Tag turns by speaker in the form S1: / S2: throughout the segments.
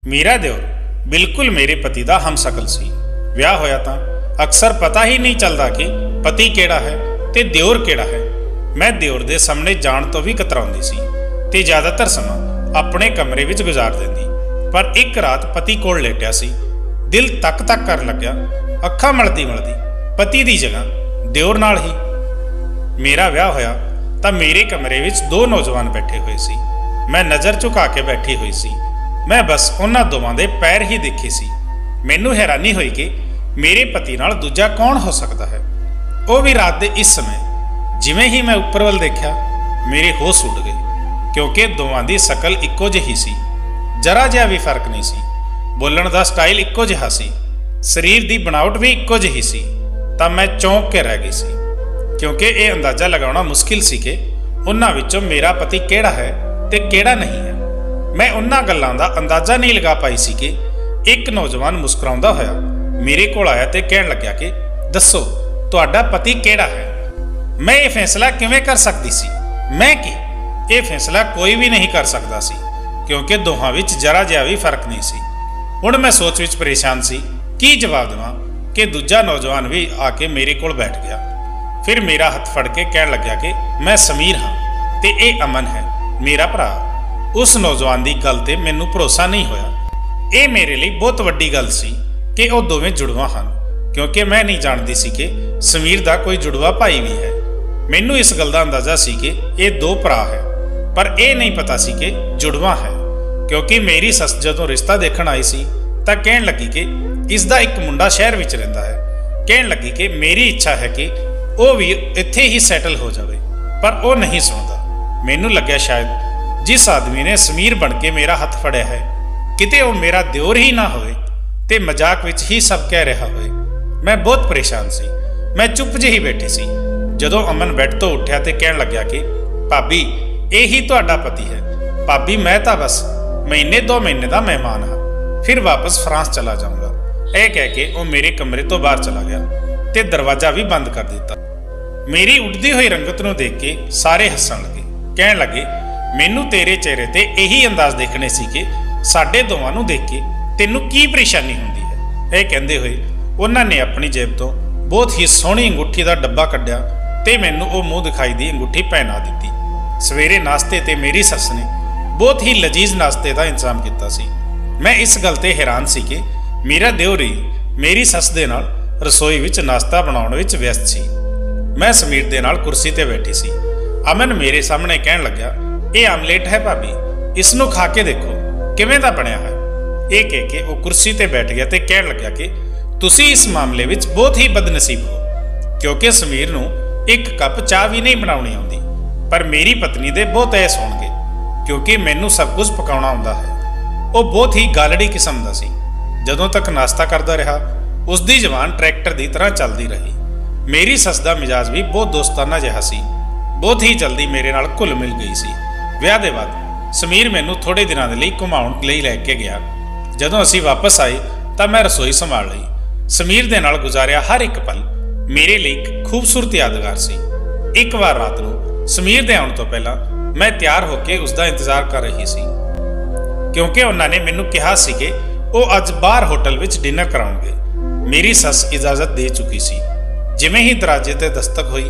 S1: मीरा दिओर बिल्कुल मेरे पति का हमशकल सी। विआह होया तां अक्सर पता ही नहीं चलता कि पति केड़ा है ते दिओर केड़ा है। मैं दिओर दे सामने जाण तो भी कतराउंदी सी ते ज़्यादातर समा अपने कमरे विच गुजार देंदी। पर एक रात पति कोल लेटिया सी, दिल तक तक कर लग्या। अखां मलदी मलदी पति दी जगह दिओर नाल ही। मेरा विआह होया तां मेरे कमरे विच दो नौजवान बैठे हुए सी। मैं नज़र झुका के बैठी हुई सी। मैं बस उन्हां दोवां दे पैर ही देखे सी। मैनू हैरानी हुई कि मेरे पति नाल दूजा कौन हो सकता है, वो भी रात दे इस समय। जिवें ही मैं उपर वल देखा मेरे होश उड़ गए, क्योंकि दोवां दी शकल इक्को जिही सी। जरा जिहा भी फर्क नहीं सी। बोलण दा स्टाइल इक्को जिहा सी, शरीर दी बनावट भी इक्को जिही सी। तां मैं चौंक के रह गई सी, क्योंकि ये अंदाजा लगाउणा मुश्किल सी कि उन्हां विचों मेरा पति किहड़ा है ते किहड़ा नहीं है। मैं उन्हां गल्लां दा अंदाजा नहीं लगा पाई सी कि एक नौजवान मुस्कुराउंदा होया मेरे कोल आया ते कहण लग्या कि दसो तुहाडा पति किहड़ा है। मैं ये फैसला किवें कर सकदी सी? मैं कि ये फैसला कोई भी नहीं कर सकदा सी, क्योंकि दोहां विच जरा जिहा भी फर्क नहीं सी। हुण मैं सोच विच परेशान सी की जवाब देवां कि दूजा नौजवान भी आके मेरे कोल बैठ गया। फिर मेरा हथ फड़ के कहण लग्या कि मैं समीर हाँ ते ये अमन है मेरा भरा। उस नौजवान की गल ते मैनू भरोसा नहीं होया। ये मेरे लिए बहुत वड्डी गल सी कि वह दोवें जुड़वा हैं, क्योंकि मैं नहीं जानती सी कि समीर का कोई जुड़वा भाई भी है। मैनू इस गल का अंदाजा सी कि ये दो भरा है, पर यह नहीं पता सी कि जुड़वा है। क्योंकि मेरी सस जदों रिश्ता देखण आई सी तां कहण लगी कि इसका एक मुंडा शहर विच रहिंदा है। कहण लगी कि मेरी इच्छा है कि वह भी इत्थे ही सैटल हो जाए, पर वह नहीं सुनता। मैनू लग्या शायद जिस आदमी ने समीर बन के मेरा हथ फड़िया है किते वो मेरा दिओर ही ना होए ते मजाक विच ही सब कह रहा होए। मैं बहुत परेशान सी। मैं चुप जी बैठी सी जदों अमन बैठ तो उठ्या ते कहण लग्या कि भाभी यही तुहाडा पति है। भाभी मैं तो बस महीने 2 महीने का मेहमान हाँ, फिर वापस फ्रांस चला जाऊंगा। यह कह के वो मेरे कमरे तो बाहर चला गया ते दरवाजा भी बंद कर दिता। मेरी उड़दी हुई रंगत नूं देख के सारे हसन लगे। कहण लगे मैनू तेरे चेहरे ते यही अंदाज देखने सी कि साडे दोवां नूं देख के तैनू की परेशानी हुंदी है। यह कहंदे होए उन्हां ने अपनी जेब तो बहुत ही सोहनी अंगूठी का डब्बा कढ़िया ते मैनू वो मुँह दिखाई दी अंगूठी पहना दी। सवेरे नाश्ते ते मेरी सस ने बहुत ही लजीज नाश्ते का इंतजाम किया सी। मैं इस गल ते हैरान सी कि मेरा दिओर ही मेरी सस दे नाल रसोई विच नाश्ता बनाउण विच व्यस्त सी। मैं समीर दे नाल कुर्सी ते बैठी सी। अमन मेरे सामने कहण लग्या ये आमलेट है भाभी, इसनों खा के देखो किवें दा बनिया है। ये कह के वो कुर्सी ते बैठ गया ते कहण लग्या कि तुसी इस मामले विच बहुत ही बदनसीब हो, क्योंकि समीर नूं एक कप चाह भी नहीं बनाउणी आउंदी, पर मेरी पत्नी दे बहुत ऐस होणगे, क्योंकि मैनू सब कुछ पकाउणा आउंदा है। वो बहुत ही गालड़ी किस्म दा सी। जदों तक नाश्ता करदा रहा उसदी जबान ट्रैक्टर की तरह चलती रही। मेरी सस दा मिजाज भी बहुत दोस्ताना जिहा सी। बहुत ही जल्दी मेरे नाल घुल मिल गई सी। विआह दे बाद समीर मैनू थोड़े दिनों के लिए घुमाउण लई लैके गया। जदों असीं वापस आए तां मैं रसोई संभाल लई। समीर दे नाल गुजारिया हर एक पल मेरे लिए एक खूबसूरत यादगार सी। एक बार रात नूं समीर दे आउण तो पहला मैं तैयार होकर उसका इंतजार कर रही सी, क्योंकि उन्होंने मैनू कहा सी कि वो अज बाहर होटल विच डिनर कराउणगे। मेरी सस इजाजत दे चुकी सी। जिवें ही दरवाजे ते दस्तक हुई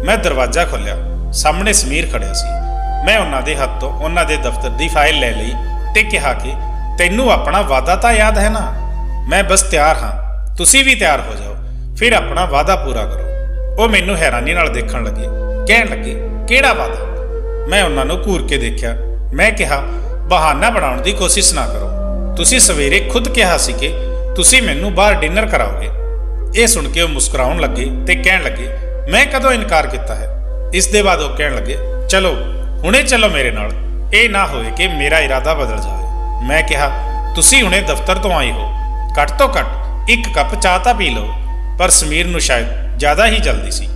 S1: मैं दरवाजा खोलिया। सामने समीर खड़िया सी। मैं उन्हां दे हत्थ तो उन्हां दे दफ्तर की फाइल ले लई ते कहा कि तैनू अपना वादा तो याद है ना? मैं बस तैयार हाँ, तुसी भी तैयार हो जाओ, फिर अपना वादा पूरा करो। वो मैनू हैरानी नाल देखण लगे। कहण लगे किहड़ा वादा? मैं उन्हां नूं घूर के देखिया। मैं कहा बहाना बनाउण दी कोशिश ना करो। तुसी सवेरे खुद कहा सी कि तुसी मैनू बाहर डिनर कराओगे। ये सुन के वो मुस्कुराउण लगे ते कहण लगे मैं कदों इनकार किया है? इस दे बाद वो कहण लगे चलो हुणे चलो मेरे नाल, ये ना होए कि मेरा इरादा बदल जाए। मैं कहा तुसी हुणे दफ्तर तो आई हो, घट तो घट एक कप चाह तां पी लो। पर समीर नूं शायद ज़्यादा ही जल्दी सी।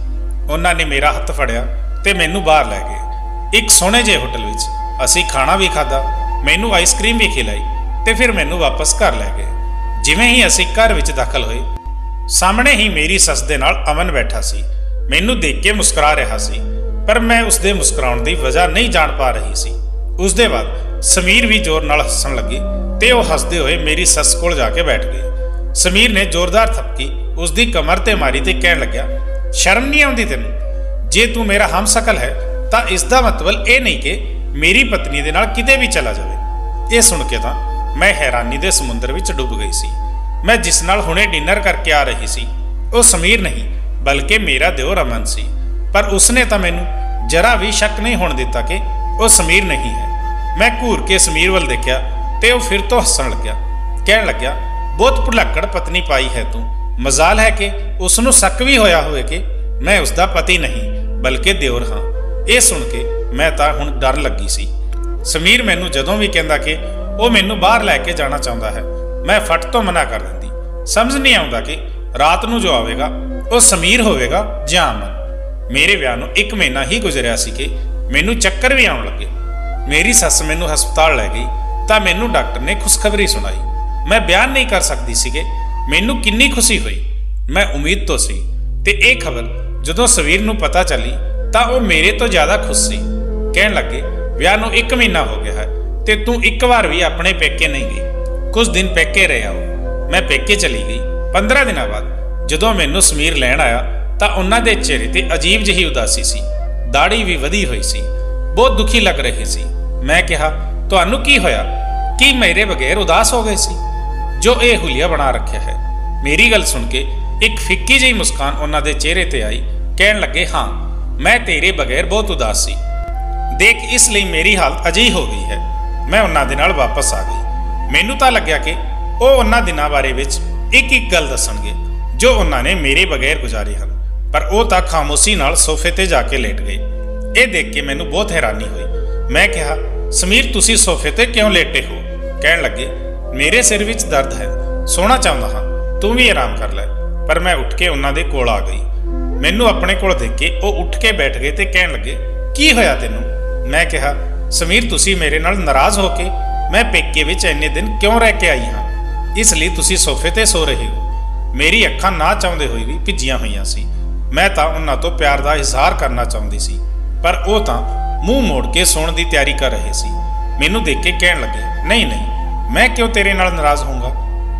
S1: उन्होंने मेरा हत्थ फड़िया ते मैनू बाहर लै गए। एक सोहणे जे होटल विच असीं खाना भी खादा, मैनू आइसक्रीम भी खिलाई ते फिर मैनू वापस घर लै गए। जिवें ही असीं घर विच दाखल होए सामने ही मेरी सस दे नाल अमन बैठा सी। मैनू देख के मुस्कुरा रहा सी, पर मैं उसदे मुस्कुराउण दी वजह नहीं जान पा रही सी। उसदे बाद समीर भी जोर नाल हੱਸਣ लगे ਤੇ ਉਹ ਹੱਸਦੇ ਹੋਏ ਮੇਰੀ ਸੱਸ ਕੋਲ ਜਾ ਕੇ ਬੈਠ ਗਏ। ਸਮੀਰ ਨੇ ਜ਼ੋਰਦਾਰ ਥਪਕੀ ਉਸਦੀ ਕਮਰ ਤੇ ਮਾਰੀ ਤੇ ਕਹਿਣ ਲੱਗਿਆ, ਸ਼ਰਮ ਨਹੀਂ ਆਉਂਦੀ ਤੈਨੂੰ? ਜੇ ਤੂੰ ਮੇਰਾ ਹਮਸ਼ਕਲ ਹੈ ਤਾਂ ਇਸ ਦਾ ਮਤਲਬ ਇਹ ਨਹੀਂ ਕਿ ਮੇਰੀ ਪਤਨੀ ਦੇ ਨਾਲ ਕਿਤੇ ਵੀ ਚਲਾ ਜਾਵੇ। ਇਹ ਸੁਣ ਕੇ ਤਾਂ ਮੈਂ ਹੈਰਾਨੀ ਦੇ ਸਮੁੰਦਰ ਵਿੱਚ ਡੁੱਬ ਗਈ ਸੀ। ਮੈਂ ਜਿਸ ਨਾਲ ਹੁਣੇ ਡਿਨਰ ਕਰਕੇ ਆ ਰਹੀ ਸੀ ਉਹ ਸਮੀਰ ਨਹੀਂ ਬਲਕਿ ਮੇਰਾ ਦਿਓਰ ਅਮਨ ਸੀ। ਪਰ ਉਸਨੇ ਤਾਂ ਮੈਨੂੰ ਜਰਾ ਵੀ ਸ਼ੱਕ ਨਹੀਂ ਹੋਣ ਦਿੱਤਾ ਕਿ ਉਹ ਸਮੀਰ ਨਹੀਂ ਹੈ। ਮੈਂ ਘੂਰ ਕੇ ਸਮੀਰ ਵੱਲ ਦੇਖਿਆ ਤੇ ਉਹ ਫਿਰ ਤੋਂ ਹੱਸਣ ਲੱਗਿਆ। ਕਹਿਣ ਲੱਗਿਆ, ਬਹੁਤ ਭੁਲੱਕੜ ਪਤਨੀ ਪਾਈ ਹੈ ਤੂੰ। ਮਜ਼ਾਲ ਹੈ ਕਿ ਉਸ ਨੂੰ ਸ਼ੱਕ ਵੀ ਹੋਇਆ ਹੋਵੇ ਕਿ ਮੈਂ ਉਸ ਦਾ ਪਤੀ ਨਹੀਂ ਬਲਕਿ ਦਿਓਰ ਹਾਂ। ਇਹ ਸੁਣ ਕੇ ਮੈਂ ਤਾਂ ਹੁਣ ਡਰਨ ਲੱਗੀ ਸੀ। ਸਮੀਰ ਮੈਨੂੰ ਜਦੋਂ ਵੀ ਕਹਿੰਦਾ ਕਿ ਉਹ ਮੈਨੂੰ ਬਾਹਰ ਲੈ ਕੇ ਜਾਣਾ ਚਾਹੁੰਦਾ ਹੈ, ਮੈਂ ਫਟ ਤੋਂ ਮਨਾ ਕਰ ਦਿੰਦੀ। ਸਮਝ ਨਹੀਂ ਆਉਂਦਾ ਕਿ ਰਾਤ ਨੂੰ ਜੋ ਆਵੇਗਾ ਉਹ ਸਮੀਰ ਹੋਵੇਗਾ ਜਾਂ ਅਮਨ। ਮੇਰੇ ਵਿਆਹ ਨੂੰ 1 ਮਹੀਨਾ ਹੀ ਗੁਜ਼ਰਿਆ ਸੀ ਕਿ ਮੈਨੂੰ ਚੱਕਰ ਵੀ ਆਉਣ ਲੱਗੇ। ਮੇਰੀ ਸੱਸ ਮੈਨੂੰ ਹਸਪਤਾਲ ਲੈ ਗਈ ਤਾਂ ਮੈਨੂੰ ਡਾਕਟਰ ਨੇ ਖੁਸ਼ਖਬਰੀ ਸੁਣਾਈ। ਮੈਂ ਬਿਆਨ ਨਹੀਂ ਕਰ ਸਕਦੀ ਸੀ ਕਿ ਮੈਨੂੰ ਕਿੰਨੀ ਖੁਸ਼ੀ ਹੋਈ। ਮੈਂ ਉਮੀਦ ਤੋਂ ਸੀ ਤੇ ਇਹ ਖਬਰ ਜਦੋਂ ਸਵੀਰ ਨੂੰ ਪਤਾ ਚੱਲੀ ਤਾਂ ਉਹ ਮੇਰੇ ਤੋਂ ਜ਼ਿਆਦਾ ਖੁਸ਼ ਸੀ। ਕਹਿਣ ਲੱਗੇ, ਵਿਆਹ ਨੂੰ 1 ਮਹੀਨਾ ਹੋ ਗਿਆ ਹੈ ਤੇ ਤੂੰ ਇੱਕ ਵਾਰ ਵੀ ਆਪਣੇ ਪੇਕੇ ਨਹੀਂ ਗਈ। ਕੁਝ ਦਿਨ ਪੇਕੇ ਰਹਿ ਆਓ। ਮੈਂ ਪੇਕੇ ਚਲੀ ਗਈ। 15 ਦਿਨਾਂ ਬਾਅਦ ਜਦੋਂ ਮੈਨੂੰ ਸਮੀਰ ਲੈਣ ਆਇਆ ਤਾਂ ਉਹਨਾਂ ਦੇ ਚਿਹਰੇ ਤੇ ਅਜੀਬ ਜਿਹੀ ਉਦਾਸੀ ਸੀ। ਦਾੜੀ ਵੀ ਵਧੀ ਹੋਈ ਸੀ, ਬਹੁਤ ਦੁਖੀ ਲੱਗ ਰਹੇ ਸੀ। ਮੈਂ ਕਿਹਾ, ਤੁਹਾਨੂੰ ਕੀ ਹੋਇਆ? ਕੀ ਮੇਰੇ ਬਗੈਰ ਉਦਾਸ ਹੋ ਗਏ ਸੀ ਜੋ ਇਹ ਹੁਲੀਆ ਬਣਾ ਰੱਖਿਆ ਹੈ? ਮੇਰੀ ਗੱਲ ਸੁਣ ਕੇ ਇੱਕ ਫਿੱਕੀ ਜਿਹੀ ਮੁਸਕਾਨ ਉਹਨਾਂ ਦੇ ਚਿਹਰੇ ਤੇ ਆਈ। ਕਹਿਣ ਲੱਗੇ, ਹਾਂ ਮੈਂ ਤੇਰੇ ਬਗੈਰ ਬਹੁਤ ਉਦਾਸ ਸੀ। ਦੇਖ, ਇਸ ਲਈ ਮੇਰੀ ਹਾਲਤ ਅਜਿਹੀ ਹੋ ਗਈ ਹੈ। ਮੈਂ ਉਹਨਾਂ ਦੇ ਨਾਲ ਵਾਪਸ ਆ ਗਈ। ਮੈਨੂੰ ਤਾਂ ਲੱਗਿਆ ਕਿ ਉਹ ਉਹਨਾਂ ਦਿਨਾਂ ਬਾਰੇ ਵਿੱਚ ਇੱਕ ਗੱਲ ਦੱਸਣਗੇ ਜੋ ਉਹਨਾਂ ਨੇ ਮੇਰੇ ਬਗੈਰ ਗੁਜ਼ਾਰੇ ਹਨ, ਪਰ ਉਹ ਤਾਂ ਖਾਮੋਸ਼ੀ ਨਾਲ ਸੋਫੇ ਤੇ ਜਾ ਕੇ ਲੇਟ ਗਏ। ਇਹ ਦੇਖ ਕੇ ਮੈਨੂੰ ਬਹੁਤ ਹੈਰਾਨੀ ਹੋਈ। ਮੈਂ ਕਿਹਾ, ਸਮੀਰ ਤੁਸੀਂ ਸੋਫੇ ਤੇ ਕਿਉਂ ਲੇਟੇ ਹੋ? ਕਹਿਣ ਲੱਗੇ, ਮੇਰੇ ਸਿਰ ਵਿੱਚ ਦਰਦ ਹੈ, ਸੋਣਾ ਚਾਹੁੰਦਾ ਹਾਂ, ਤੂੰ ਵੀ ਆਰਾਮ ਕਰ ਲੈ। ਪਰ ਮੈਂ ਉੱਠ ਕੇ ਉਹਨਾਂ ਦੇ ਕੋਲ ਆ ਗਈ। ਮੈਨੂੰ ਆਪਣੇ ਕੋਲ ਦੇਖ ਕੇ ਉਹ ਉੱਠ ਕੇ ਬੈਠ ਗਏ ਤੇ ਕਹਿਣ ਲੱਗੇ, ਕੀ ਹੋਇਆ ਤੈਨੂੰ? ਮੈਂ ਕਿਹਾ, ਸਮੀਰ ਤੁਸੀਂ ਮੇਰੇ ਨਾਲ ਨਾਰਾਜ਼ ਹੋ ਕੇ ਮੈਂ ਪੇਕੇ ਵਿੱਚ ਇੰਨੇ ਦਿਨ ਕਿਉਂ ਰਹਿ ਕੇ ਆਈ ਹਾਂ, ਇਸ ਲਈ ਤੁਸੀਂ ਸੋਫੇ ਤੇ ਸੋ ਰਹੇ ਹੋ। ਮੇਰੀ ਅੱਖਾਂ ਨਾ ਚਾਹੁੰਦੇ ਹੋਏ ਵੀ ਭਿੱਜੀਆਂ ਹੋਈਆਂ ਸੀ। ਮੈਂ ਤਾਂ ਉਹਨਾਂ ਤੋਂ ਪਿਆਰ ਦਾ ਇਜ਼ਹਾਰ ਕਰਨਾ ਚਾਹੁੰਦੀ ਸੀ, ਪਰ ਉਹ ਤਾਂ ਮੂੰਹ ਮੋੜ ਕੇ ਸੌਣ ਦੀ ਤਿਆਰੀ ਕਰ ਰਹੇ ਸੀ। ਮੈਨੂੰ ਦੇਖ ਕੇ ਕਹਿਣ ਲੱਗੇ, ਨਹੀਂ ਨਹੀਂ, ਮੈਂ ਕਿਉਂ ਤੇਰੇ ਨਾਲ ਨਾਰਾਜ਼ ਹੋਊਂਗਾ?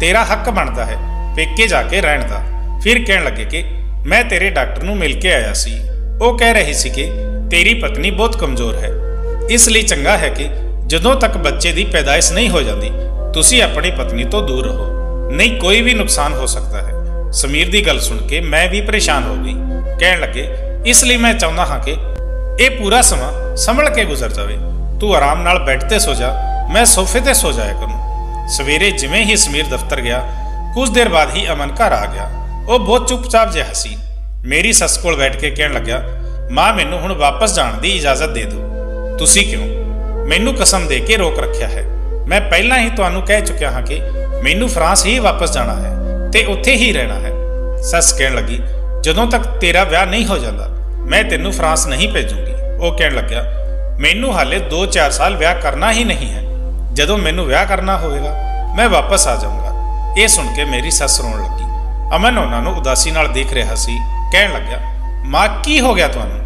S1: ਤੇਰਾ ਹੱਕ ਬਣਦਾ ਹੈ ਪੇਕੇ ਜਾ ਕੇ ਰਹਿਣ ਦਾ। ਫਿਰ ਕਹਿਣ ਲੱਗੇ ਕਿ ਮੈਂ ਤੇਰੇ ਡਾਕਟਰ ਨੂੰ ਮਿਲ ਕੇ ਆਇਆ ਸੀ। ਉਹ ਕਹਿ ਰਹੇ ਸੀ ਕਿ ਤੇਰੀ ਪਤਨੀ ਬਹੁਤ ਕਮਜ਼ੋਰ ਹੈ, ਇਸ ਲਈ ਚੰਗਾ ਹੈ ਕਿ ਜਦੋਂ ਤੱਕ ਬੱਚੇ ਦੀ ਪੈਦਾਇਸ਼ ਨਹੀਂ ਹੋ ਜਾਂਦੀ ਤੁਸੀਂ ਆਪਣੀ ਪਤਨੀ ਤੋਂ ਦੂਰ ਰਹੋ, ਨਹੀਂ ਕੋਈ ਵੀ ਨੁਕਸਾਨ ਹੋ ਸਕਦਾ ਹੈ। ਸਮੀਰ ਦੀ ਗੱਲ ਸੁਣ ਕੇ ਮੈਂ ਵੀ ਪਰੇਸ਼ਾਨ ਹੋ ਗਈ। ਕਹਿਣ ਲੱਗੇ, ਇਸ ਲਈ ਮੈਂ ਚਾਹੁੰਦਾ ਹਾਂ ਕਿ ਇਹ ਪੂਰਾ ਸਮਾਂ ਸੰਭਲ ਕੇ ਗੁਜ਼ਰ ਜਾਵੇ। ਤੂੰ ਆਰਾਮ ਨਾਲ ਬੈੱਡ ਤੇ ਸੋ ਜਾ, ਮੈਂ ਸੋਫੇ ਤੇ ਸੋ ਜਾਇਆ ਕਰੂੰ। ਸਵੇਰੇ ਜਿਵੇਂ ਹੀ ਸਮੀਰ ਦਫ਼ਤਰ ਗਿਆ, ਕੁਝ ਦੇਰ ਬਾਅਦ ਹੀ ਅਮਨ ਘਰ ਆ ਗਿਆ। ਉਹ ਬਹੁਤ ਚੁੱਪਚਾਪ ਜਿਹਾ ਸੀ। ਮੇਰੀ ਸੱਸ ਕੋਲ ਬੈਠ ਕੇ ਕਹਿਣ ਲੱਗਿਆ, ਮਾਂ ਮੈਨੂੰ ਹੁਣ ਵਾਪਸ ਜਾਣ ਦੀ ਇਜਾਜ਼ਤ ਦੇ ਦਿਓ। ਤੁਸੀਂ ਕਿਉਂ? ਮੈਨੂੰ ਕਸਮ ਦੇ ਕੇ ਰੋਕ ਰੱਖਿਆ ਹੈ। ਮੈਂ ਪਹਿਲਾਂ ਹੀ ਤੁਹਾਨੂੰ ਕਹਿ ਚੁੱਕਿਆ ਹਾਂ ਕਿ ਮੈਨੂੰ ਫਰਾਂਸ ਹੀ ਵਾਪਸ ਜਾਣਾ ਹੈ ਤੇ ਉੱਥੇ ਹੀ ਰਹਿਣਾ ਹੈ। ਸੱਸ ਕਹਿਣ ਲੱਗੀ, ਜਦੋਂ ਤੱਕ ਤੇਰਾ ਵਿਆਹ ਨਹੀਂ ਹੋ ਜਾਂਦਾ ਮੈਂ ਤੈਨੂੰ ਫਰਾਂਸ ਨਹੀਂ ਭੇਜੂੰਗੀ। ਉਹ ਕਹਿਣ ਲੱਗਿਆ, ਮੈਨੂੰ ਹਾਲੇ 2-4 ਸਾਲ ਵਿਆਹ ਕਰਨਾ ਹੀ ਨਹੀਂ ਹੈ। ਜਦੋਂ ਮੈਨੂੰ ਵਿਆਹ ਕਰਨਾ ਹੋਵੇਗਾ ਮੈਂ ਵਾਪਸ ਆ ਜਾਊਂਗਾ। ਇਹ ਸੁਣ ਕੇ ਮੇਰੀ ਸੱਸ ਰੋਣ ਲੱਗੀ। ਅਮਨ ਉਹਨਾਂ ਨੂੰ ਉਦਾਸੀ ਨਾਲ ਦੇਖ ਰਿਹਾ ਸੀ। ਕਹਿਣ ਲੱਗਿਆ, ਮਾਂ ਕੀ ਹੋ ਗਿਆ ਤੁਹਾਨੂੰ?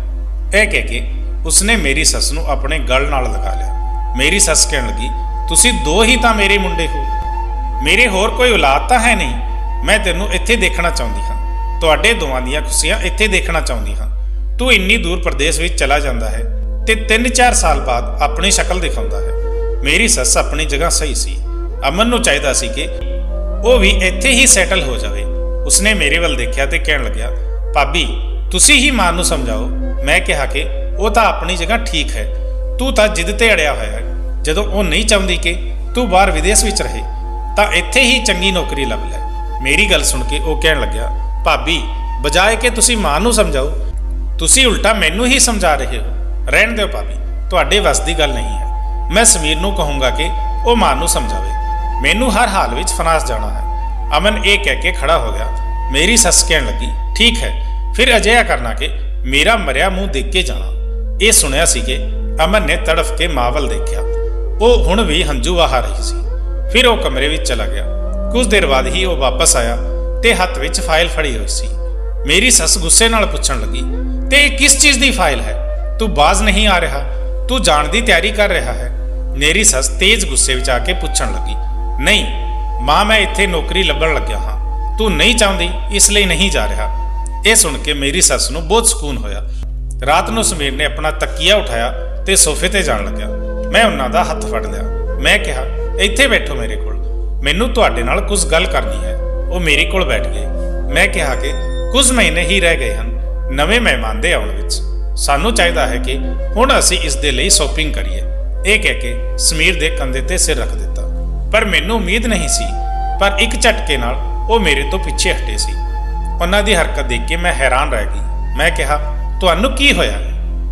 S1: ਇਹ ਕਹਿ ਕੇ ਉਸਨੇ ਮੇਰੀ ਸੱਸ ਨੂੰ ਆਪਣੇ ਗਲ ਨਾਲ ਲਗਾ ਲਿਆ। ਮੇਰੀ ਸੱਸ ਕਹਿਣ ਲੱਗੀ, ਤੁਸੀਂ 2 ਹੀ ਤਾਂ ਮੇਰੇ ਮੁੰਡੇ ਹੋ, ਮੇਰੇ ਹੋਰ ਕੋਈ ਔਲਾਦ ਤਾਂ ਹੈ ਨਹੀਂ। ਮੈਂ ਤੈਨੂੰ ਇੱਥੇ ਦੇਖਣਾ ਚਾਹੁੰਦੀ ਹਾਂ, ਤੁਹਾਡੇ ਦੋਵਾਂ ਦੀਆਂ ਖੁਸ਼ੀਆਂ ਇੱਥੇ ਦੇਖਣਾ ਚਾਹੁੰਦੀ ਹਾਂ। ਤੂੰ ਇੰਨੀ ਦੂਰ ਪ੍ਰਦੇਸ਼ ਵਿੱਚ ਚਲਾ ਜਾਂਦਾ ਹੈ ਤੇ 3-4 ਸਾਲ ਬਾਅਦ ਆਪਣੀ ਸ਼ਕਲ ਦਿਖਾਉਂਦਾ ਹੈ। ਮੇਰੀ ਸੱਸ ਆਪਣੀ ਜਗ੍ਹਾ ਸਹੀ ਸੀ। ਅਮਨ ਨੂੰ ਚਾਹੀਦਾ ਸੀ ਕਿ ਉਹ ਵੀ ਇੱਥੇ ਹੀ ਸੈਟਲ ਹੋ ਜਾਵੇ। ਉਸਨੇ ਮੇਰੇ ਵੱਲ ਦੇਖਿਆ ਤੇ ਕਹਿਣ ਲੱਗਿਆ, ਭਾਬੀ ਤੁਸੀਂ ਹੀ ਮਾਂ ਨੂੰ ਸਮਝਾਓ। ਮੈਂ ਕਿਹਾ ਕਿ ਉਹ ਤਾਂ ਆਪਣੀ ਜਗ੍ਹਾ ਠੀਕ ਹੈ, ਤੂੰ ਤਾਂ ਜਿੱਦ ਤੇ ਅੜਿਆ ਹੋਇਆ ਹੈ। ਜਦੋਂ ਉਹ ਨਹੀਂ ਚਾਹੁੰਦੀ ਕਿ ਤੂੰ ਬਾਹਰ ਵਿਦੇਸ਼ ਵਿੱਚ ਰਹੇ ਤਾਂ ਇੱਥੇ ਹੀ ਚੰਗੀ ਨੌਕਰੀ ਲੱਭ ਲੈ। ਮੇਰੀ ਗੱਲ ਸੁਣ ਕੇ ਉਹ ਕਹਿਣ ਲੱਗਿਆ, ਭਾਬੀ ਬਜਾਏ ਕਿ ਤੁਸੀਂ ਮਾਂ ਨੂੰ ਸਮਝਾਓ ਤੁਸੀਂ ਉਲਟਾ ਮੈਨੂੰ ਹੀ ਸਮਝਾ ਰਹੇ ਹੋ। ਰਹਿਣ ਦਿਓ ਭਾਬੀ, ਤੁਹਾਡੇ ਵੱਸ ਦੀ ਗੱਲ ਨਹੀਂ ਹੈ। ਮੈਂ ਸਮੀਰ ਨੂੰ ਕਹੂੰਗਾ ਕਿ ਉਹ ਮਾਂ ਨੂੰ ਸਮਝਾਵੇ। ਮੈਨੂੰ ਹਰ ਹਾਲ ਵਿੱਚ ਫਰਾਂਸ ਜਾਣਾ ਹੈ। ਅਮਨ ਇਹ ਕਹਿ ਕੇ ਖੜਾ ਹੋ ਗਿਆ। ਮੇਰੀ ਸੱਸ ਕਹਿਣ ਲੱਗੀ, ਠੀਕ ਹੈ ਫਿਰ ਅਜਿਹਾ ਕਰਨਾ ਕਿ ਮੇਰਾ ਮਰਿਆ ਮੂੰਹ ਦੇਖ ਕੇ ਜਾਣਾ। ਇਹ ਸੁਣਿਆ ਸੀ ਕਿ ਅਮਨ ਨੇ ਤੜਫ ਕੇ ਮਾਂ ਵੱਲ ਦੇਖਿਆ। ਉਹ ਹੁਣ ਵੀ ਹੰਝੂ ਵਹਾ ਰਹੀ ਸੀ। ਫਿਰ ਉਹ ਕਮਰੇ ਵਿੱਚ ਚਲਾ ਗਿਆ। ਕੁਝ ਦੇਰ ਬਾਅਦ ਹੀ ਉਹ ਵਾਪਸ ਆਇਆ ਤੇ ਹੱਥ ਵਿੱਚ ਫਾਈਲ ਫੜੀ ਹੋਈ ਸੀ। ਮੇਰੀ ਸੱਸ ਗੁੱਸੇ ਨਾਲ ਪੁੱਛਣ ਲੱਗੀ, ਤੇ ਇਹ ਕਿਸ ਚੀਜ਼ ਦੀ ਫਾਈਲ ਹੈ? ਤੂੰ ਬਾਜ਼ ਨਹੀਂ ਆ ਰਿਹਾ, ਤੂੰ ਜਾਣ ਦੀ ਤਿਆਰੀ ਕਰ ਰਿਹਾ ਹੈ। ਮੇਰੀ ਸੱਸ ਤੇਜ਼ ਗੁੱਸੇ ਵਿੱਚ ਆ ਕੇ ਪੁੱਛਣ ਲੱਗੀ, नहीं मां, मैं इत्थे नौकरी ਲੱਭਣ ਲੱਗਿਆ ਹਾਂ। तू नहीं चाहती इसलिए नहीं जा रहा। यह सुन के मेरी सस नूं बहुत सुकून होया। रात नूं समीर ने अपना तकिया उठाया ते सोफे ते जाण लग्या। मैं उन्हां दा हत्थ फड़ लिया। मैं कहा, इत्थे बैठो मेरे कोल, मैनूं तुहाडे नाल कुछ गल करनी है। वो मेरे कोल बैठ गए। मैं कहा कि कुछ महीने ही रह गए हैं नवे मेहमान दे आउण विच, सानूं चाहीदा है कि हुण असीं इस दे लई शॉपिंग करिए। ਇਹ कह के समीर दे कंधे ते सिर रख दिता। पर मैनूं उम्मीद नहीं सी, पर एक झटके नाल ਉਹ ਮੇਰੇ ਤੋਂ ਪਿੱਛੇ ਹਟੇ ਸੀ। ਉਹਨਾਂ ਦੀ ਹਰਕਤ ਦੇਖ ਕੇ ਮੈਂ ਹੈਰਾਨ ਰਹਿ ਗਈ। ਮੈਂ ਕਿਹਾ, ਤੁਹਾਨੂੰ ਕੀ ਹੋਇਆ?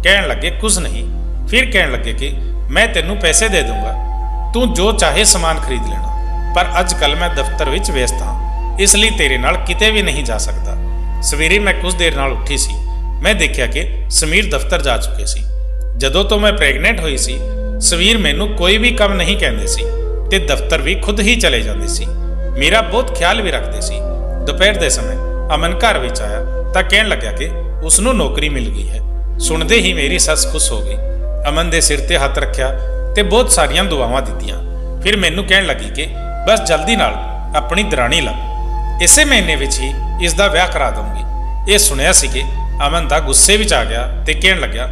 S1: ਕਹਿਣ ਲੱਗੇ, ਕੁਝ ਨਹੀਂ। ਫਿਰ ਕਹਿਣ ਲੱਗੇ ਕਿ ਮੈਂ ਤੈਨੂੰ ਪੈਸੇ ਦੇ ਦੂੰਗਾ, ਤੂੰ ਜੋ ਚਾਹੇ ਸਮਾਨ ਖਰੀਦ ਲੈਣਾ, ਪਰ ਅੱਜ ਕੱਲ ਮੈਂ ਦਫ਼ਤਰ ਵਿੱਚ ਵਿਅਸਤ ਹਾਂ, ਇਸ ਲਈ ਤੇਰੇ ਨਾਲ ਕਿਤੇ ਵੀ ਨਹੀਂ ਜਾ ਸਕਦਾ। ਸਵੇਰੇ ਮੈਂ ਕੁਝ ਦੇਰ ਨਾਲ ਉੱਠੀ ਸੀ। ਮੈਂ ਦੇਖਿਆ ਕਿ ਸਮੀਰ ਦਫ਼ਤਰ ਜਾ ਚੁੱਕੇ ਸੀ। ਜਦੋਂ ਤੋਂ ਮੈਂ ਪ੍ਰੈਗਨੈਂਟ ਹੋਈ ਸੀ, ਸਮੀਰ ਮੈਨੂੰ ਕੋਈ ਵੀ ਕੰਮ ਨਹੀਂ ਕਹਿੰਦੇ ਸੀ ਤੇ ਦਫ਼ਤਰ ਵੀ ਖੁਦ ਹੀ ਚਲੇ ਜਾਂਦੇ ਸੀ। मेरा बहुत ख्याल भी रखते सी। दोपहर के समय अमन घर विच आया तो कहन लग्या कि उसनूं नौकरी मिल गई है। सुनते ही मेरी सस खुश हो गई। अमन के सिर ते हथ रखिया ते बहुत सारियां दुआवां दित्तियां। फिर मैनूं कहन लगी कि बस जल्दी नाल अपनी दराणी लभ, इसे महीने विच ही इसदा विआह करा दूंगी। ये सुनिया सी कि अमन दा गुस्से विच आ गया ते कहन लग्या,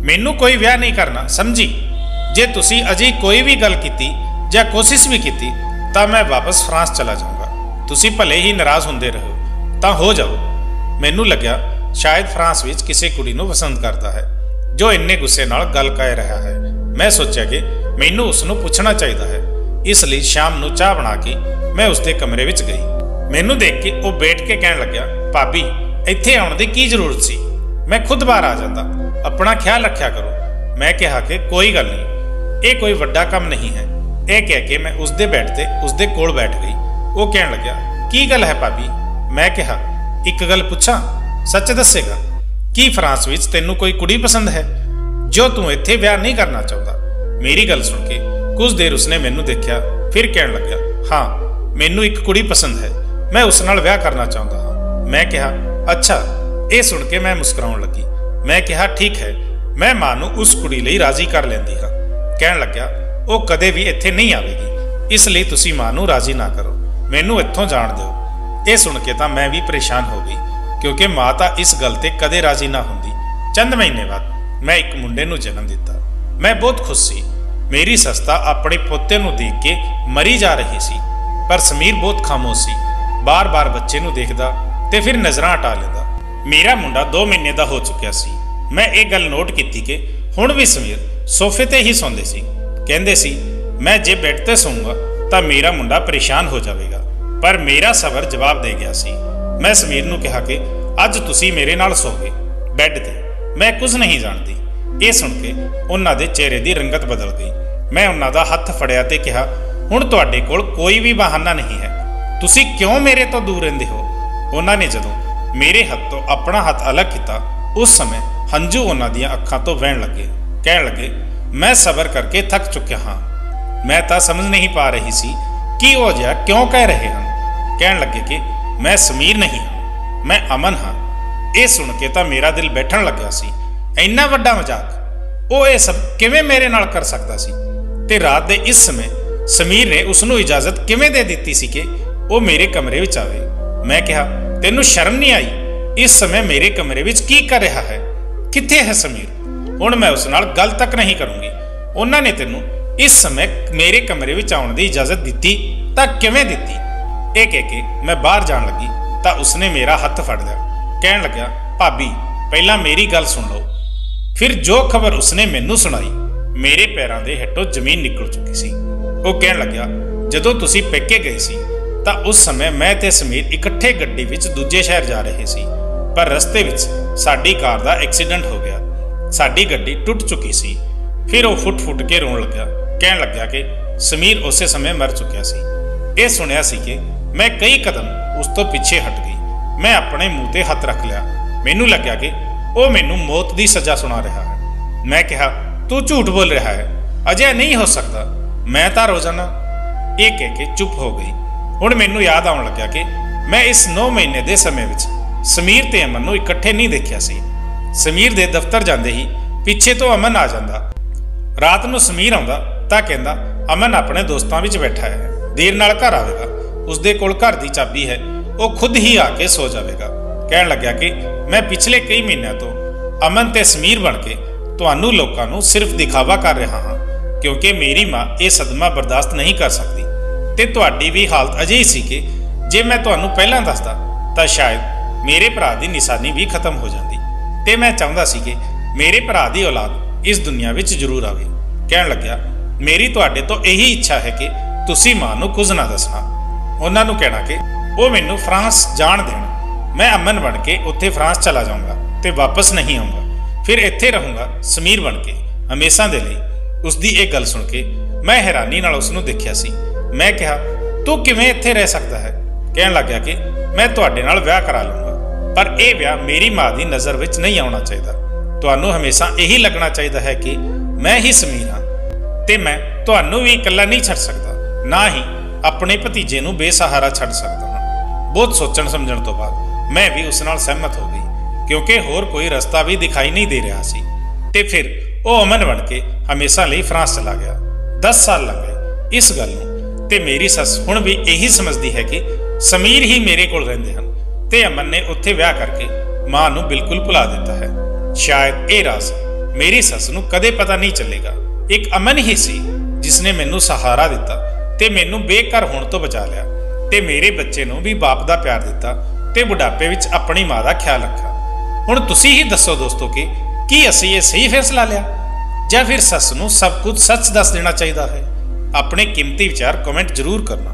S1: मैनूं कोई विआह नहीं करना, समझी? जे तुसीं अजे कोई भी गल कीती जां कोशिश भी कीती ਤਾਂ ਮੈਂ ਵਾਪਸ ਫਰਾਂਸ ਚਲਾ ਜਾਊਂਗਾ। ਤੁਸੀਂ ਭਲੇ ਹੀ ਨਾਰਾਜ਼ ਹੁੰਦੇ ਰਹੋ ਤਾਂ ਹੋ ਜਾਓ। ਮੈਨੂੰ ਲੱਗਿਆ ਸ਼ਾਇਦ ਫਰਾਂਸ ਵਿੱਚ ਕਿਸੇ ਕੁੜੀ ਨੂੰ ਪਸੰਦ ਕਰਦਾ ਹੈ ਜੋ ਇੰਨੇ ਗੁੱਸੇ ਨਾਲ ਗੱਲ ਕਹਿ ਰਿਹਾ ਹੈ। ਮੈਂ ਸੋਚਿਆ ਕਿ ਮੈਨੂੰ ਉਸ ਨੂੰ ਪੁੱਛਣਾ ਚਾਹੀਦਾ ਹੈ। ਇਸ ਲਈ ਸ਼ਾਮ ਨੂੰ ਚਾਹ ਬਣਾ ਕੇ ਮੈਂ ਉਸ ਦੇ ਕਮਰੇ ਵਿੱਚ ਗਈ। ਮੈਨੂੰ ਦੇਖ ਕੇ ਉਹ ਬੈਠ ਕੇ ਕਹਿਣ ਲੱਗਿਆ, ਭਾਬੀ ਇੱਥੇ ਆਉਣ ਦੀ ਕੀ ਜ਼ਰੂਰਤ ਸੀ? ਮੈਂ ਖੁਦ ਬਾਹਰ ਆ ਜਾਂਦਾ, ਆਪਣਾ ਖਿਆਲ ਰੱਖਿਆ ਕਰੋ। ਮੈਂ ਕਿਹਾ ਕਿ ਕੋਈ ਗੱਲ ਨਹੀਂ, ਇਹ ਕੋਈ ਵੱਡਾ ਕੰਮ ਨਹੀਂ ਹੈ। ਇਹ ਕਹਿ ਕੇ ਮੈਂ ਉਸਦੇ ਬੈੱਡ ਤੇ ਉਸਦੇ ਕੋਲ ਬੈਠ ਗਈ। ਉਹ ਕਹਿਣ ਲੱਗਿਆ, ਕੀ ਗੱਲ ਹੈ ਭਾਬੀ? ਮੈਂ ਕਿਹਾ, ਇੱਕ ਗੱਲ ਪੁੱਛਾਂ, ਸੱਚ ਦੱਸੇਗਾ? ਕੀ ਫਰਾਂਸ ਵਿੱਚ ਤੈਨੂੰ ਕੋਈ ਕੁੜੀ ਪਸੰਦ ਹੈ ਜੋ ਤੂੰ ਇੱਥੇ ਵਿਆਹ ਨਹੀਂ ਕਰਨਾ ਚਾਹੁੰਦਾ? ਮੇਰੀ ਗੱਲ ਸੁਣ ਕੇ ਕੁਝ ਦੇਰ ਉਸਨੇ ਮੈਨੂੰ ਦੇਖਿਆ, ਫਿਰ ਕਹਿਣ ਲੱਗਿਆ, ਹਾਂ ਮੈਨੂੰ ਇੱਕ ਕੁੜੀ ਪਸੰਦ ਹੈ, ਮੈਂ ਉਸ ਨਾਲ ਵਿਆਹ ਕਰਨਾ ਚਾਹੁੰਦਾ ਹਾਂ। ਮੈਂ ਕਿਹਾ, ਅੱਛਾ। ਇਹ ਸੁਣ ਕੇ ਮੈਂ ਮੁਸਕਰਾਉਣ ਲੱਗੀ। ਮੈਂ ਕਿਹਾ, ਠੀਕ ਹੈ, ਮੈਂ ਮਾਂ ਨੂੰ ਉਸ ਕੁੜੀ ਲਈ ਰਾਜ਼ੀ ਕਰ ਲੈਂਦੀ ਹਾਂ। ਕਹਿਣ ਲੱਗਿਆ, ਉਹ ਕਦੇ ਵੀ ਇੱਥੇ ਨਹੀਂ ਆਵੇਗੀ, ਇਸ ਲਈ ਤੁਸੀਂ ਮਾਂ ਨੂੰ ਰਾਜ਼ੀ ਨਾ ਕਰੋ, ਮੈਨੂੰ ਇੱਥੋਂ ਜਾਣ ਦਿਓ। ਇਹ ਸੁਣ ਕੇ ਤਾਂ ਮੈਂ ਵੀ ਪਰੇਸ਼ਾਨ ਹੋ ਗਈ, ਕਿਉਂਕਿ ਮਾਂ ਤਾਂ ਇਸ ਗੱਲ ਤੇ ਕਦੇ ਰਾਜ਼ੀ ਨਾ ਹੁੰਦੀ। ਚੰਦ ਮਹੀਨੇ ਬਾਅਦ ਮੈਂ ਇੱਕ ਮੁੰਡੇ ਨੂੰ ਜਨਮ ਦਿੱਤਾ। ਮੈਂ ਬਹੁਤ ਖੁਸ਼ ਸੀ। ਮੇਰੀ ਸੱਸ ਤਾਂ ਆਪਣੇ ਪੋਤੇ ਨੂੰ ਦੇਖ ਕੇ ਮਰੀ ਜਾ ਰਹੀ ਸੀ, ਪਰ ਸਮੀਰ ਬਹੁਤ ਖਾਮੋਸ਼ ਸੀ। ਬਾਰ-ਬਾਰ ਬੱਚੇ ਨੂੰ ਦੇਖਦਾ ਤੇ ਫਿਰ ਨਜ਼ਰਾਂ ਹਟਾ ਲੈਂਦਾ। ਮੇਰਾ ਮੁੰਡਾ 2 ਮਹੀਨੇ ਦਾ ਹੋ ਚੁੱਕਿਆ ਸੀ। ਮੈਂ ਇਹ ਗੱਲ ਨੋਟ ਕੀਤੀ ਕਿ ਹੁਣ ਵੀ ਸਮੀਰ ਸੋਫੇ ਤੇ ਹੀ ਸੌਂਦੇ ਸੀ। ਕਹਿੰਦੇ ਸੀ, ਮੈਂ ਜੇ ਬੈੱਡ ਤੇ ਸੌਂਗਾ ਤਾਂ ਮੇਰਾ ਮੁੰਡਾ ਪਰੇਸ਼ਾਨ ਹੋ ਜਾਵੇਗਾ, ਪਰ ਮੇਰਾ ਸਬਰ ਜਵਾਬ ਦੇ ਗਿਆ ਸੀ। ਮੈਂ ਸਮੀਰ ਨੂੰ ਕਿਹਾ ਕਿ ਅੱਜ ਤੁਸੀਂ ਮੇਰੇ ਨਾਲ ਸੌਗੇ ਬੈੱਡ ਤੇ, ਮੈਂ ਕੁਝ ਨਹੀਂ ਜਾਣਦੀ। ਇਹ ਸੁਣ ਕੇ ਉਹਨਾਂ ਦੇ ਚਿਹਰੇ ਦੀ ਰੰਗਤ ਬਦਲ ਗਈ। ਮੈਂ ਉਹਨਾਂ ਦਾ ਹੱਥ ਫੜਿਆ ਤੇ ਕਿਹਾ, ਹੁਣ ਤੁਹਾਡੇ ਕੋਲ ਕੋਈ ਵੀ ਬਹਾਨਾ ਨਹੀਂ ਹੈ, ਤੁਸੀਂ ਕਿਉਂ ਮੇਰੇ ਤੋਂ ਦੂਰ ਰਹਿੰਦੇ ਹੋ? ਉਹਨਾਂ ਨੇ ਜਦੋਂ ਮੇਰੇ ਹੱਥ ਤੋਂ ਆਪਣਾ ਹੱਥ ਅਲੱਗ ਕੀਤਾ, ਉਸ ਸਮੇਂ ਹੰਝੂ ਉਹਨਾਂ ਦੀਆਂ ਅੱਖਾਂ ਤੋਂ ਵਹਿਣ ਲੱਗੇ। ਕਹਿਣ ਲੱਗੇ, ਮੈਂ ਸਬਰ ਕਰਕੇ ਥੱਕ ਚੁੱਕਿਆ ਹਾਂ। ਮੈਂ ਤਾਂ ਸਮਝ ਨਹੀਂ ਪਾ ਰਹੀ ਸੀ ਕਿ ਉਹ ਅਜਿਹਾ ਕਿਉਂ ਕਹਿ ਰਹੇ ਹਨ। ਕਹਿਣ ਲੱਗੇ ਕਿ ਮੈਂ ਸਮੀਰ ਨਹੀਂ ਹਾਂ, ਮੈਂ ਅਮਨ ਹਾਂ। ਇਹ ਸੁਣ ਕੇ ਤਾਂ ਮੇਰਾ ਦਿਲ ਬੈਠਣ ਲੱਗਿਆ ਸੀ। ਇੰਨਾ ਵੱਡਾ ਮਜ਼ਾਕ ਉਹ ਇਹ ਸਭ ਕਿਵੇਂ ਮੇਰੇ ਨਾਲ ਕਰ ਸਕਦਾ ਸੀ? ਤੇ ਰਾਤ ਦੇ ਇਸ ਸਮੇਂ ਸਮੀਰ ਨੇ ਉਸ ਨੂੰ ਇਜਾਜ਼ਤ ਕਿਵੇਂ ਦੇ ਦਿੱਤੀ ਸੀ ਕਿ ਉਹ ਮੇਰੇ ਕਮਰੇ ਵਿੱਚ ਆਵੇ? ਮੈਂ ਕਿਹਾ, ਤੈਨੂੰ ਸ਼ਰਮ ਨਹੀਂ ਆਈ? ਇਸ ਸਮੇਂ ਮੇਰੇ ਕਮਰੇ ਵਿੱਚ ਕੀ ਕਰ ਰਿਹਾ ਹੈ? ਕਿੱਥੇ ਹੈ ਸਮੀਰ? ਹੁਣ ਮੈਂ ਉਸ ਨਾਲ ਗੱਲ ਤੱਕ ਨਹੀਂ ਕਰੂੰਗੀ। ਉਹਨਾਂ ਨੇ ਤੈਨੂੰ ਇਸ ਸਮੇਂ ਮੇਰੇ ਕਮਰੇ ਵਿੱਚ ਆਉਣ ਦੀ ਇਜਾਜ਼ਤ ਦਿੱਤੀ ਤਾਂ ਕਿਵੇਂ ਦਿੱਤੀ? ਇਹ ਕਹਿ ਕੇ ਮੈਂ ਬਾਹਰ ਜਾਣ ਲੱਗੀ ਤਾਂ ਉਸਨੇ ਮੇਰਾ ਹੱਥ ਫੜ ਲਿਆ। ਕਹਿਣ ਲੱਗਿਆ, ਭਾਬੀ ਪਹਿਲਾਂ ਮੇਰੀ ਗੱਲ ਸੁਣ ਲਓ। ਫਿਰ ਜੋ ਖਬਰ ਉਸਨੇ ਮੈਨੂੰ ਸੁਣਾਈ, ਮੇਰੇ ਪੈਰਾਂ ਦੇ ਹੇਠੋਂ ਜ਼ਮੀਨ ਨਿਕਲ ਚੁੱਕੀ ਸੀ। ਉਹ ਕਹਿਣ ਲੱਗਿਆ, ਜਦੋਂ ਤੁਸੀਂ ਪੇਕੇ ਗਏ ਸੀ ਤਾਂ ਉਸ ਸਮੇਂ ਮੈਂ ਤੇ ਸਮੀਰ ਇਕੱਠੇ ਗੱਡੀ ਵਿੱਚ ਦੂਜੇ ਸ਼ਹਿਰ ਜਾ ਰਹੇ ਸੀ, ਪਰ ਰਸਤੇ ਵਿੱਚ ਸਾਡੀ ਕਾਰ ਦਾ ਐਕਸੀਡੈਂਟ ਹੋ ਗਿਆ। ਸਾਡੀ ਗੱਡੀ ਟੁੱਟ ਚੁੱਕੀ ਸੀ। ਫਿਰ ਉਹ ਫੁੱਟ-ਫੁੱਟ ਕੇ ਰੋਣ ਲੱਗਿਆ। ਕਹਿਣ ਲੱਗਿਆ ਕਿ ਸਮੀਰ ਉਸੇ ਸਮੇਂ ਮਰ ਚੁੱਕਿਆ ਸੀ। ਇਹ ਸੁਣਿਆ ਸੀ ਕਿ ਮੈਂ ਕਈ ਕਦਮ ਉਸ ਤੋਂ ਪਿੱਛੇ ਹਟ ਗਈ। ਮੈਂ ਆਪਣੇ ਮੂੰਹ ਤੇ ਹੱਥ ਰੱਖ ਲਿਆ। ਮੈਨੂੰ ਲੱਗਿਆ ਕਿ ਉਹ ਮੈਨੂੰ ਮੌਤ ਦੀ ਸਜ਼ਾ ਸੁਣਾ ਰਿਹਾ ਹੈ। ਮੈਂ ਕਿਹਾ, ਤੂੰ ਝੂਠ ਬੋਲ ਰਿਹਾ ਹੈ, ਅਜਿਹਾ ਨਹੀਂ ਹੋ ਸਕਦਾ, ਮੈਂ ਤਾਂ ਰੋਜ਼ਾਨਾ। ਇਹ ਕਹਿ ਕੇ ਚੁੱਪ ਹੋ ਗਈ। ਹੁਣ ਮੈਨੂੰ ਯਾਦ ਆਉਣ ਲੱਗਿਆ ਕਿ ਮੈਂ ਇਸ 9 ਮਹੀਨੇ ਦੇ ਸਮੇਂ ਵਿੱਚ ਸਮੀਰ ਤੇ ਅਮਨ ਨੂੰ ਇਕੱਠੇ ਨਹੀਂ ਦੇਖਿਆ ਸੀ। ਸਮੀਰ ਦੇ ਦਫ਼ਤਰ ਜਾਂਦੇ ਹੀ ਪਿੱਛੇ ਤੋਂ ਅਮਨ ਆ ਜਾਂਦਾ। ਰਾਤ ਨੂੰ ਸਮੀਰ ਆਉਂਦਾ ਤਾਂ ਕਹਿੰਦਾ, ਅਮਨ ਆਪਣੇ ਦੋਸਤਾਂ ਵਿੱਚ ਬੈਠਾ ਹੈ, ਦੇਰ ਨਾਲ ਘਰ ਆਵੇਗਾ, ਉਸਦੇ ਕੋਲ ਘਰ ਦੀ ਚਾਬੀ ਹੈ, ਉਹ ਖੁਦ ਹੀ ਆ ਕੇ ਸੋ ਜਾਵੇਗਾ। ਕਹਿਣ ਲੱਗਿਆ ਕਿ ਮੈਂ ਪਿਛਲੇ ਕਈ ਮਹੀਨਿਆਂ ਤੋਂ ਅਮਨ ਤੇ ਸਮੀਰ ਬਣ ਕੇ ਤੁਹਾਨੂੰ ਲੋਕਾਂ ਨੂੰ ਸਿਰਫ ਦਿਖਾਵਾ ਕਰ ਰਿਹਾ ਹਾਂ, ਕਿਉਂਕਿ ਮੇਰੀ ਮਾਂ ਇਹ ਸਦਮਾ ਬਰਦਾਸ਼ਤ ਨਹੀਂ ਕਰ ਸਕਦੀ ਤੇ ਤੁਹਾਡੀ ਵੀ ਹਾਲਤ ਅਜਿਹੀ ਸੀ ਕਿ ਜੇ ਮੈਂ ਤੁਹਾਨੂੰ ਪਹਿਲਾਂ ਦੱਸਦਾ ਤਾਂ ਸ਼ਾਇਦ ਮੇਰੇ ਭਰਾ ਦੀ ਨਿਸ਼ਾਨੀ ਵੀ ਖਤਮ ਹੋ ਜਾਂਦੀ ਤੇ ਮੈਂ ਚਾਹੁੰਦਾ ਸੀ ਕਿ ਮੇਰੇ ਭਰਾ ਦੀ ਔਲਾਦ ਇਸ ਦੁਨੀਆ ਵਿੱਚ ਜ਼ਰੂਰ ਆਵੇ। ਕਹਿਣ ਲੱਗਿਆ, ਮੇਰੀ ਤੁਹਾਡੇ ਤੋਂ ਇਹੀ ਇੱਛਾ ਹੈ ਕਿ ਤੁਸੀਂ ਮਾਂ ਨੂੰ ਕੁਝ ਨਾ ਦੱਸਣਾ। ਉਹਨਾਂ ਨੂੰ ਕਹਿਣਾ ਕਿ ਉਹ ਮੈਨੂੰ ਫਰਾਂਸ ਜਾਣ ਦੇਣ, ਮੈਂ ਅਮਨ ਬਣ ਕੇ ਉੱਥੇ ਫਰਾਂਸ ਚਲਾ ਜਾਊਂਗਾ ਤੇ ਵਾਪਸ ਨਹੀਂ ਆਊਂਗਾ, ਫਿਰ ਇੱਥੇ ਰਹੂੰਗਾ ਸਮੀਰ ਬਣ ਕੇ ਹਮੇਸ਼ਾ ਦੇ ਲਈ। ਉਸਦੀ ਇਹ ਗੱਲ ਸੁਣ ਕੇ ਮੈਂ ਹੈਰਾਨੀ ਨਾਲ ਉਸ ਨੂੰ ਦੇਖਿਆ ਸੀ। ਮੈਂ ਕਿਹਾ, ਤੂੰ ਕਿਵੇਂ ਇੱਥੇ ਰਹਿ ਸਕਦਾ ਹੈ? ਕਹਿਣ ਲੱਗਿਆ ਕਿ ਮੈਂ ਤੁਹਾਡੇ ਨਾਲ ਵਿਆਹ ਕਰਾ ਲੂੰਗਾ, ਪਰ ਇਹ ਵਿਆਹ ਮੇਰੀ ਮਾਂ ਦੀ ਨਜ਼ਰ ਵਿੱਚ ਨਹੀਂ ਆਉਣਾ ਚਾਹੀਦਾ। ਤੁਹਾਨੂੰ ਹਮੇਸ਼ਾ ਇਹੀ ਲੱਗਣਾ ਚਾਹੀਦਾ ਹੈ ਕਿ ਮੈਂ ਹੀ ਸਮੀਰ ਹਾਂ ਤੇ ਮੈਂ ਤੁਹਾਨੂੰ ਵੀ ਇਕੱਲਾ ਨਹੀਂ ਛੱਡ ਸਕਦਾ, ਨਾ ਹੀ ਆਪਣੇ ਭਤੀਜੇ ਨੂੰ ਬੇਸਹਾਰਾ ਛੱਡ ਸਕਦਾ ਹਾਂ। ਬਹੁਤ ਸੋਚਣ ਸਮਝਣ ਤੋਂ ਬਾਅਦ ਮੈਂ ਵੀ ਉਸ ਨਾਲ ਸਹਿਮਤ ਹੋ ਗਈ, ਕਿਉਂਕਿ ਹੋਰ ਕੋਈ ਰਸਤਾ ਵੀ ਦਿਖਾਈ ਨਹੀਂ ਦੇ ਰਿਹਾ ਸੀ। ਤੇ ਫਿਰ ਉਹ ਅਮਨ ਬਣ ਕੇ ਹਮੇਸ਼ਾ ਲਈ ਫਰਾਂਸ ਚਲਾ ਗਿਆ। 10 ਸਾਲ ਲੰਘ ਗਏ ਇਸ ਗੱਲ ਨੂੰ, ਤੇ ਮੇਰੀ ਸੱਸ ਹੁਣ ਵੀ ਇਹੀ ਸਮਝਦੀ ਹੈ ਕਿ ਸਮੀਰ ਹੀ ਮੇਰੇ ਕੋਲ ਰਹਿੰਦੇ ਹਨ ਤੇ ਅਮਨ ਨੇ ਉੱਥੇ ਵਿਆਹ ਕਰਕੇ ਮਾਂ ਨੂੰ ਬਿਲਕੁਲ ਭੁਲਾ ਦਿੱਤਾ ਹੈ। ਸ਼ਾਇਦ ਇਹ ਰਾਜ਼ ਮੇਰੀ ਸੱਸ ਨੂੰ ਕਦੇ ਪਤਾ ਨਹੀਂ ਚੱਲੇਗਾ। ਇੱਕ ਅਮਨ ਹੀ ਸੀ ਜਿਸ ਨੇ ਮੈਨੂੰ ਸਹਾਰਾ ਦਿੱਤਾ ਤੇ ਮੈਨੂੰ ਬੇਘਰ ਹੋਣ ਤੋਂ ਬਚਾ ਲਿਆ ਤੇ ਮੇਰੇ ਬੱਚੇ ਨੂੰ ਵੀ ਬਾਪ ਦਾ ਪਿਆਰ ਦਿੱਤਾ ਤੇ ਬੁਢਾਪੇ ਵਿੱਚ ਆਪਣੀ ਮਾਂ ਦਾ ਖਿਆਲ ਰੱਖਿਆ। ਹੁਣ ਤੁਸੀਂ ਹੀ ਦੱਸੋ ਦੋਸਤੋ ਕਿ ਕੀ ਅਸੀਂ ਇਹ ਸਹੀ ਫੈਸਲਾ ਲਿਆ ਜਾਂ ਫਿਰ ਸੱਸ ਨੂੰ ਸਭ ਕੁਝ ਸੱਚ ਦੱਸ ਦੇਣਾ ਚਾਹੀਦਾ ਹੈ? ਆਪਣੇ ਕੀਮਤੀ ਵਿਚਾਰ ਕਮੈਂਟ ਜ਼ਰੂਰ ਕਰਨਾ।